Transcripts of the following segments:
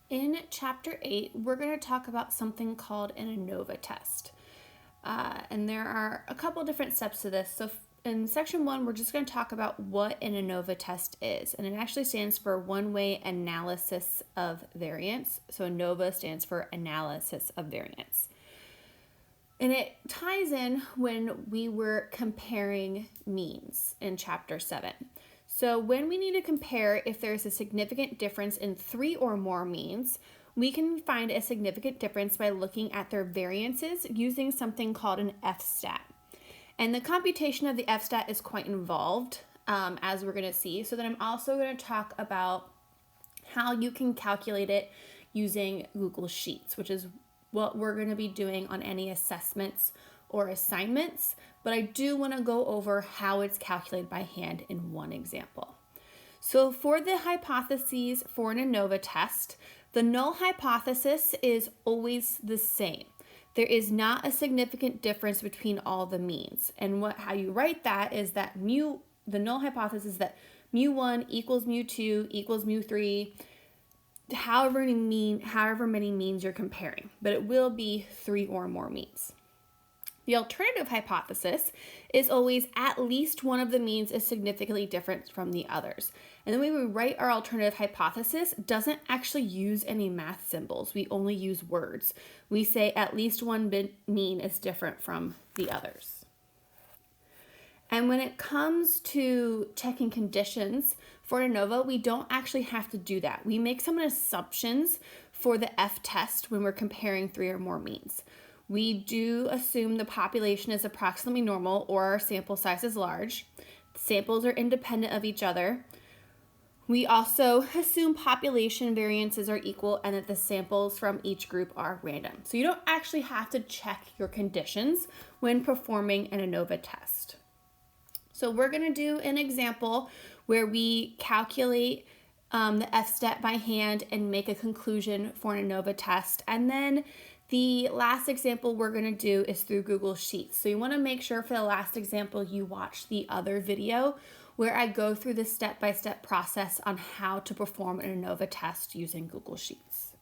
In Chapter 8, we're going to talk about something called an ANOVA test. And there are a couple different steps to this. So in Section 1, we're just going to talk about what an ANOVA test is. And it actually stands for One-Way Analysis of Variance. So ANOVA stands for Analysis of Variance. And it ties in when we were comparing means in Chapter 7. So when we need to compare if there's a significant difference in 3 or more means, we can find a significant difference by looking at their variances using something called an F-stat. And the computation of the F-stat is quite involved, as we're going to see. So then I'm also going to talk about how you can calculate it using Google Sheets, which is what we're going to be doing on any assessments or assignments, but I do want to go over how it's calculated by hand in one example. So for the hypotheses for an ANOVA test, the null hypothesis is always the same. There is not a significant difference between all the means. And how you write that is that the null hypothesis is that mu1 equals mu2 equals mu3, however many means you're comparing, but it will be 3 or more means. The alternative hypothesis is always at least one of the means is significantly different from the others. And the way we write our alternative hypothesis doesn't actually use any math symbols. We only use words. We say at least one mean is different from the others. And when it comes to checking conditions for ANOVA, we don't actually have to do that. We make some assumptions for the F test when we're comparing 3 or more means. We do assume the population is approximately normal or our sample size is large. Samples are independent of each other. We also assume population variances are equal and that the samples from each group are random. So you don't actually have to check your conditions when performing an ANOVA test. So we're going to do an example where we calculate the F-stat by hand and make a conclusion for an ANOVA test. And then the last example we're going to do is through Google Sheets. So you want to make sure for the last example you watch the other video where I go through the step-by-step process on how to perform an ANOVA test using Google Sheets.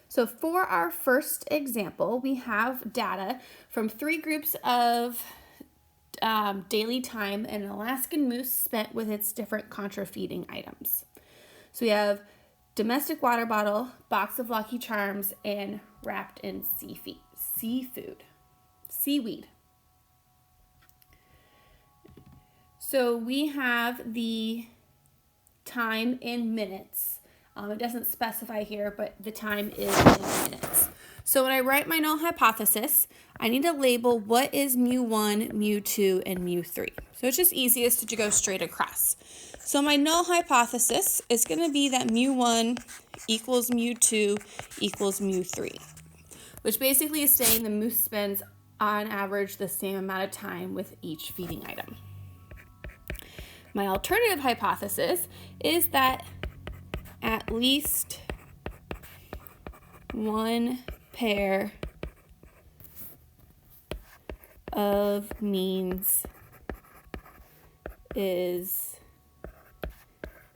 So for our first example, we have data from 3 groups of daily time an Alaskan moose spent with its different contra-feeding items. So we have domestic water bottle, box of Lucky Charms, and wrapped in seaweed. So we have the time in minutes. It doesn't specify here, but the time is in minutes. So when I write my null hypothesis, I need to label what is mu1, mu2, and mu3. So it's just easiest to go straight across. So my null hypothesis is going to be that mu1 equals mu2 equals mu3, which basically is saying the moose spends on average the same amount of time with each feeding item. My alternative hypothesis is that at least one pair of means is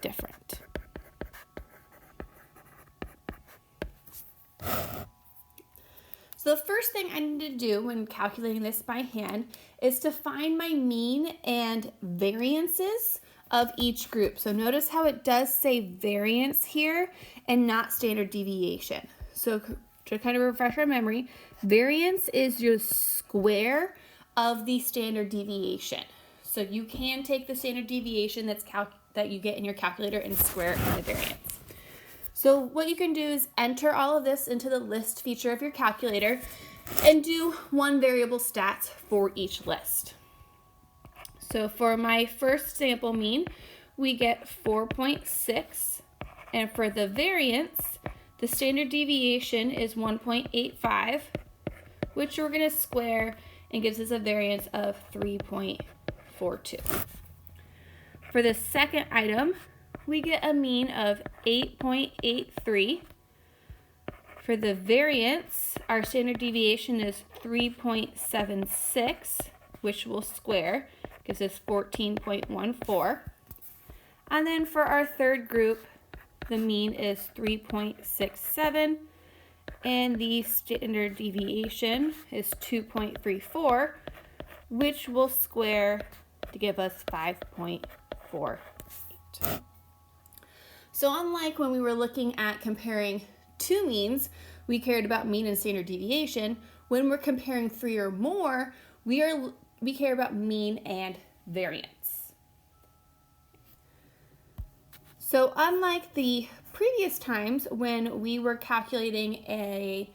different. So the first thing I need to do when calculating this by hand is to find my mean and variances of each group. So notice how it does say variance here and not standard deviation. So to kind of refresh our memory, variance is your square of the standard deviation. So you can take the standard deviation that you get in your calculator and square it in the variance. So what you can do is enter all of this into the list feature of your calculator and do one variable stats for each list. So for my first sample mean, we get 4.6, and for the variance, the standard deviation is 1.85, which we're going to square and gives us a variance of 3.42. For the second item, we get a mean of 8.83. For the variance, our standard deviation is 3.76, which we'll square, gives us 14.14. And then for our third group, the mean is 3.67, and the standard deviation is 2.34, which will square to give us 5.48. So unlike when we were looking at comparing two means, we cared about mean and standard deviation. When we're comparing three or more, we care about mean and variance. So unlike the previous times when we were calculating a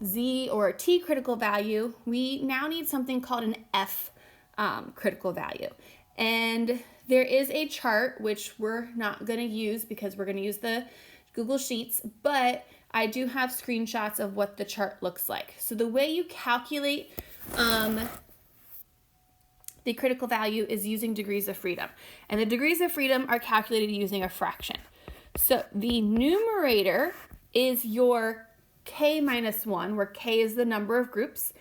Z or a T critical value, we now need something called an F critical value. And there is a chart, which we're not going to use because we're going to use the Google Sheets, but I do have screenshots of what the chart looks like. So the way you calculate the critical value is using degrees of freedom. And the degrees of freedom are calculated using a fraction. So the numerator is your K minus 1, where K is the number of groups.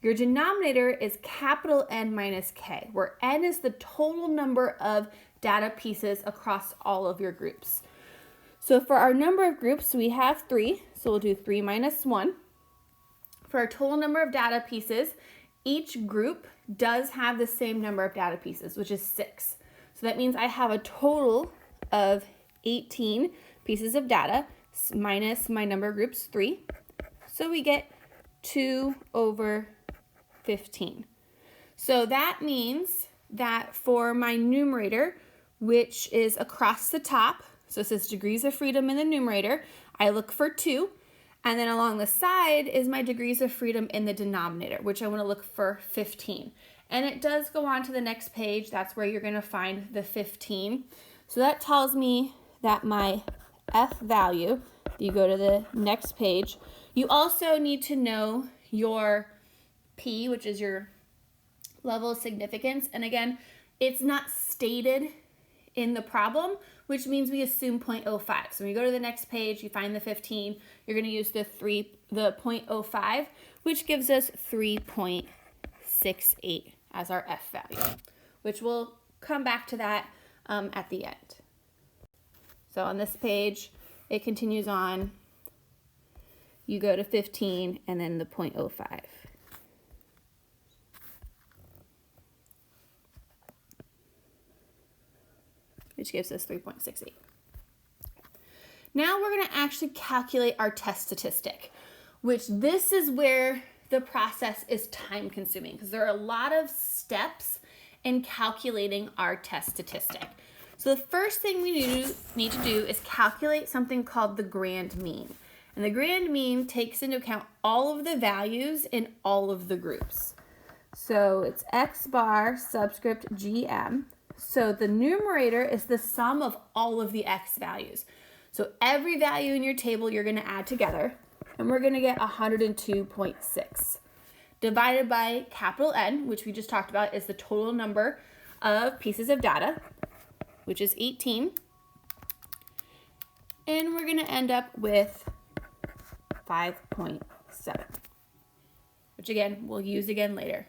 Your denominator is capital N minus K, where N is the total number of data pieces across all of your groups. So for our number of groups, we have 3, so we'll do 3 minus 1. For our total number of data pieces, each group does have the same number of data pieces, which is 6. So that means I have a total of 18 pieces of data minus my number of groups, 3. So we get 2 over 15. So that means that for my numerator, which is across the top, so it says degrees of freedom in the numerator, I look for 2. And then along the side is my degrees of freedom in the denominator, which I want to look for 15. And it does go on to the next page. That's where you're going to find the 15. So that tells me that my F value, you go to the next page. You also need to know your P, which is your level of significance. And again, it's not stated in the problem, which means we assume 0.05. So when you go to the next page, you find the 15, you're going to use the 0.05, which gives us 3.68 as our F value, which we'll come back to that at the end. So on this page, it continues on. You go to 15 and then the 0.05. Which gives us 3.68. Now we're going to actually calculate our test statistic, which this is where the process is time consuming because there are a lot of steps in calculating our test statistic. So the first thing we need to do is calculate something called the grand mean. And the grand mean takes into account all of the values in all of the groups. So it's X bar subscript GM. So the numerator is the sum of all of the X values. So every value in your table you're going to add together, and we're going to get 102.6. Divided by capital N, which we just talked about, is the total number of pieces of data, which is 18. And we're going to end up with 5.7, which again, we'll use again later.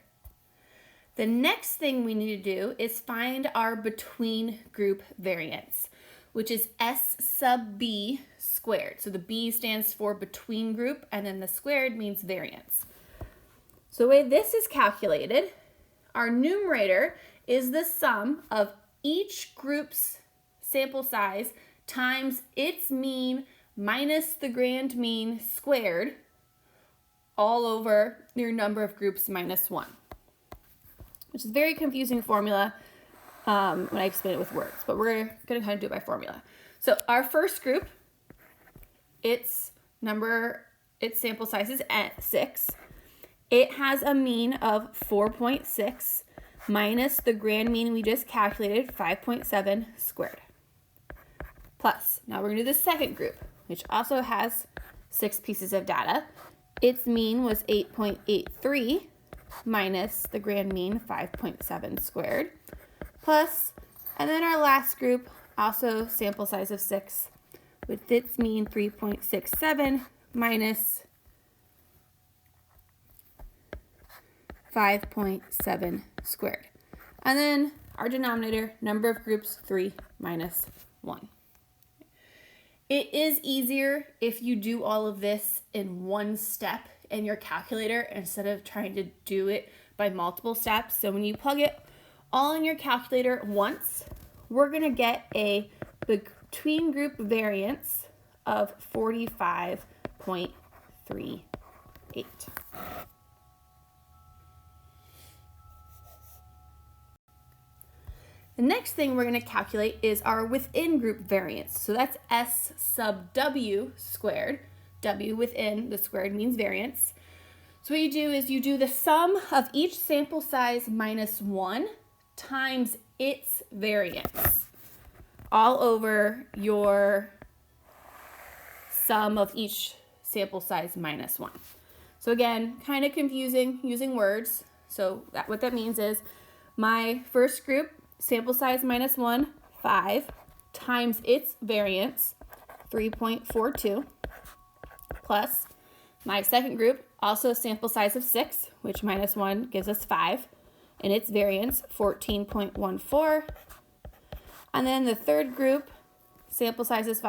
The next thing we need to do is find our between group variance, which is S sub B squared. So the B stands for between group, and then the squared means variance. So the way this is calculated, our numerator is the sum of each group's sample size times its mean minus the grand mean squared all over your number of groups minus 1. Which is a very confusing formula when I explain it with words, but we're going to kind of do it by formula. So our first group, its sample size is at 6. It has a mean of 4.6 minus the grand mean we just calculated, 5.7 squared. Plus, now we're going to do the second group, which also has 6 pieces of data. Its mean was 8.83 minus the grand mean, 5.7 squared. Plus, and then our last group, also sample size of 6, with its mean 3.67 minus 5.7 squared. And then our denominator, number of groups, 3 minus 1. It is easier if you do all of this in one step in your calculator instead of trying to do it by multiple steps. So when you plug it all in your calculator once, we're going to get a between group variance of 45.38. The next thing we're going to calculate is our within group variance. So that's S sub W squared. W within the squared means variance. So what you do is you do the sum of each sample size minus 1 times its variance all over your sum of each sample size minus 1. So again, kind of confusing using words. So what that means is my first group, sample size minus 1, 5, times its variance, 3.42, plus my second group, also sample size of 6, which minus 1 gives us 5, and its variance, 14.14. And then the third group, sample size is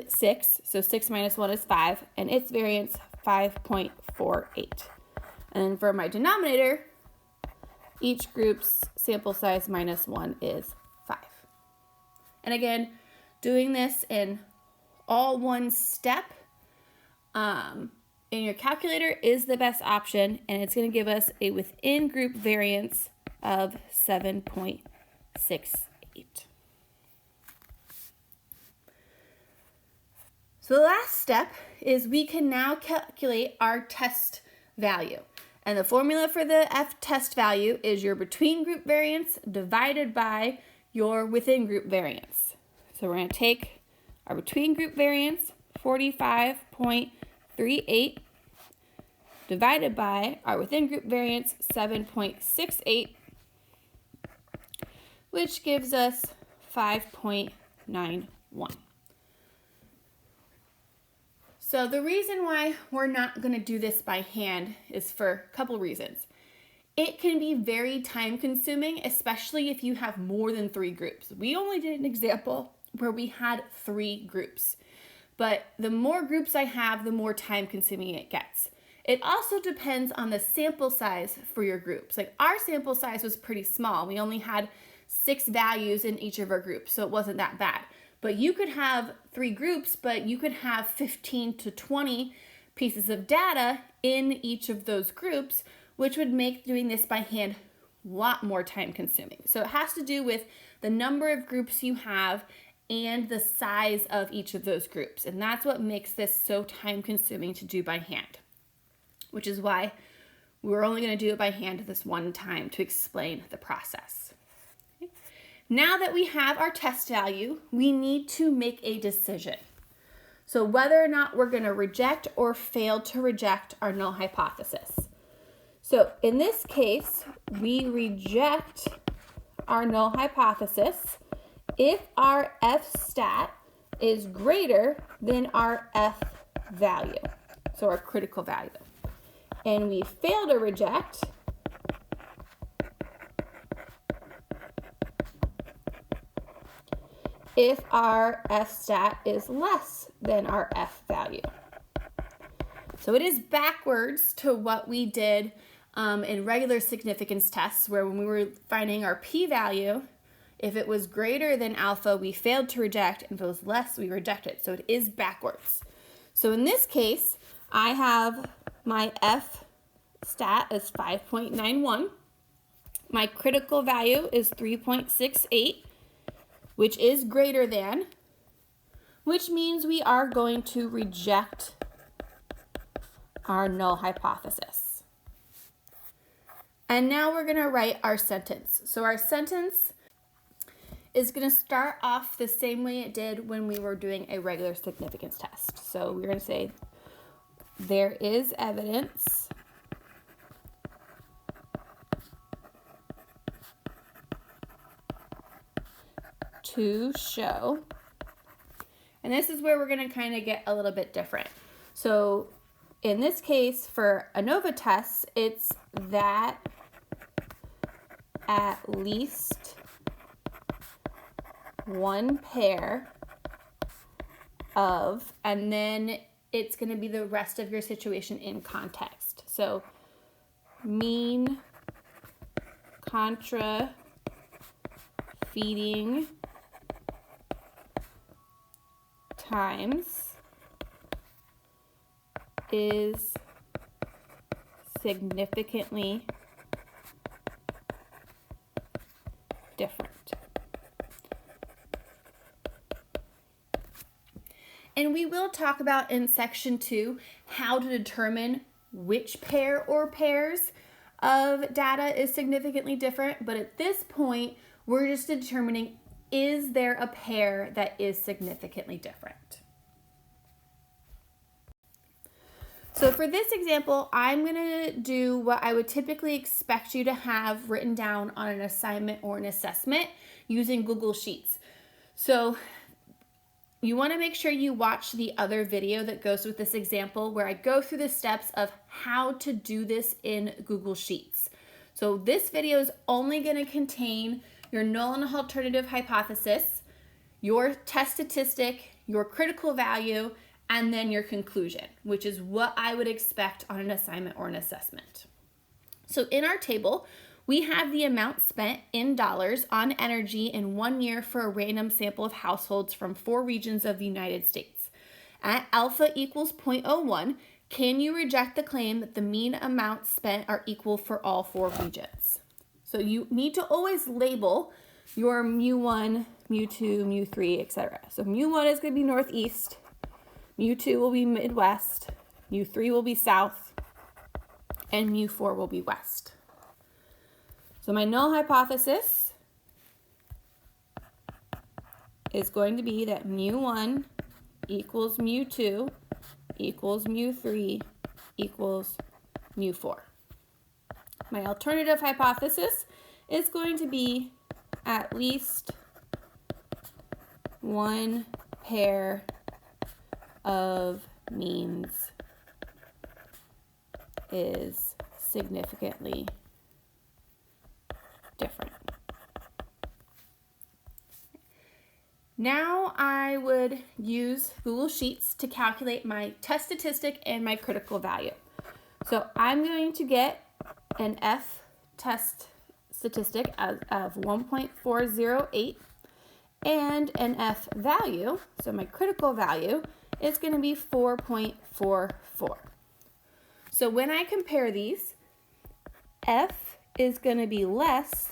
6, so 6 minus 1 is 5, and its variance, 5.48. And then for my denominator, each group's sample size minus 1 is 5. And again, doing this in all one step in your calculator is the best option, and it's going to give us a within group variance of 7.68. So the last step is we can now calculate our test value. And the formula for the F test value is your between group variance divided by your within group variance. So we're going to take our between group variance, 45.38, divided by our within group variance, 7.68, which gives us 5.91. So the reason why we're not going to do this by hand is for a couple reasons. It can be very time consuming, especially if you have more than 3 groups. We only did an example where we had 3 groups, but the more groups I have, the more time consuming it gets. It also depends on the sample size for your groups. Like our sample size was pretty small. We only had 6 values in each of our groups, so it wasn't that bad. But you could have 3 groups, but you could have 15 to 20 pieces of data in each of those groups, which would make doing this by hand a lot more time consuming. So it has to do with the number of groups you have and the size of each of those groups. And that's what makes this so time consuming to do by hand, which is why we're only going to do it by hand this one time to explain the process. Now that we have our test value, we need to make a decision. So whether or not we're going to reject or fail to reject our null hypothesis. So in this case, we reject our null hypothesis if our F stat is greater than our F value, so our critical value. And we fail to reject if our F stat is less than our F value. So it is backwards to what we did in regular significance tests, where when we were finding our p-value, if it was greater than alpha, we failed to reject, and if it was less, we rejected. So it is backwards. So in this case, I have my F stat as 5.91. My critical value is 3.68. which is greater than, which means we are going to reject our null hypothesis. And now we're going to write our sentence. So our sentence is going to start off the same way it did when we were doing a regular significance test. So we're going to say, there is evidence to show, and this is where we're going to kind of get a little bit different. So in this case, for ANOVA tests, it's that at least one pair of, and then it's going to be the rest of your situation in context. So mean contra feeding times is significantly different. And we will talk about in section 2 how to determine which pair or pairs of data is significantly different. But at this point, we're just determining, is there a pair that is significantly different? So for this example, I'm going to do what I would typically expect you to have written down on an assignment or an assessment using Google Sheets. So you want to make sure you watch the other video that goes with this example where I go through the steps of how to do this in Google Sheets. So this video is only going to contain your null and alternative hypothesis, your test statistic, your critical value, and then your conclusion, which is what I would expect on an assignment or an assessment. So in our table, we have the amount spent in dollars on energy in 1 year for a random sample of households from 4 regions of the United States. At alpha equals 0.01, can you reject the claim that the mean amounts spent are equal for all 4 regions? So you need to always label your mu1, mu2, mu3, etc. So mu1 is going to be northeast, mu2 will be midwest, mu3 will be south, and mu4 will be west. So my null hypothesis is going to be that mu1 equals mu2 equals mu3 equals mu4. My alternative hypothesis is going to be at least one pair of means is significantly different. Now I would use Google Sheets to calculate my test statistic and my critical value. So I'm going to get an F test statistic of 1.408 and an F value, so my critical value, is going to be 4.44. So when I compare these, F is going to be less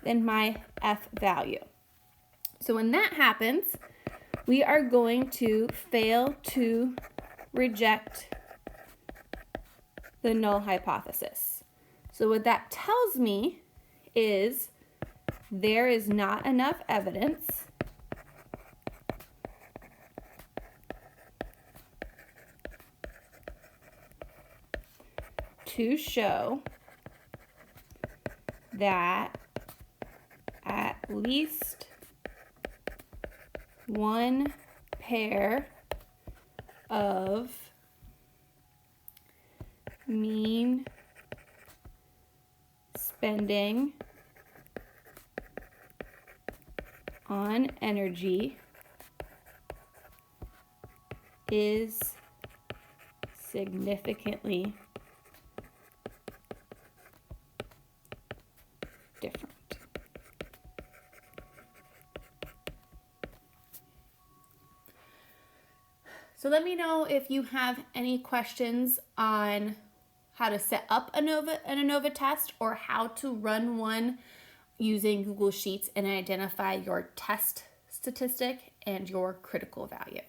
than my F value. So when that happens, we are going to fail to reject the null hypothesis. So what that tells me is there is not enough evidence to show that at least one pair of mean spending on energy is significantly different. So let me know if you have any questions on how to set up an ANOVA test or how to run one using Google Sheets and identify your test statistic and your critical value.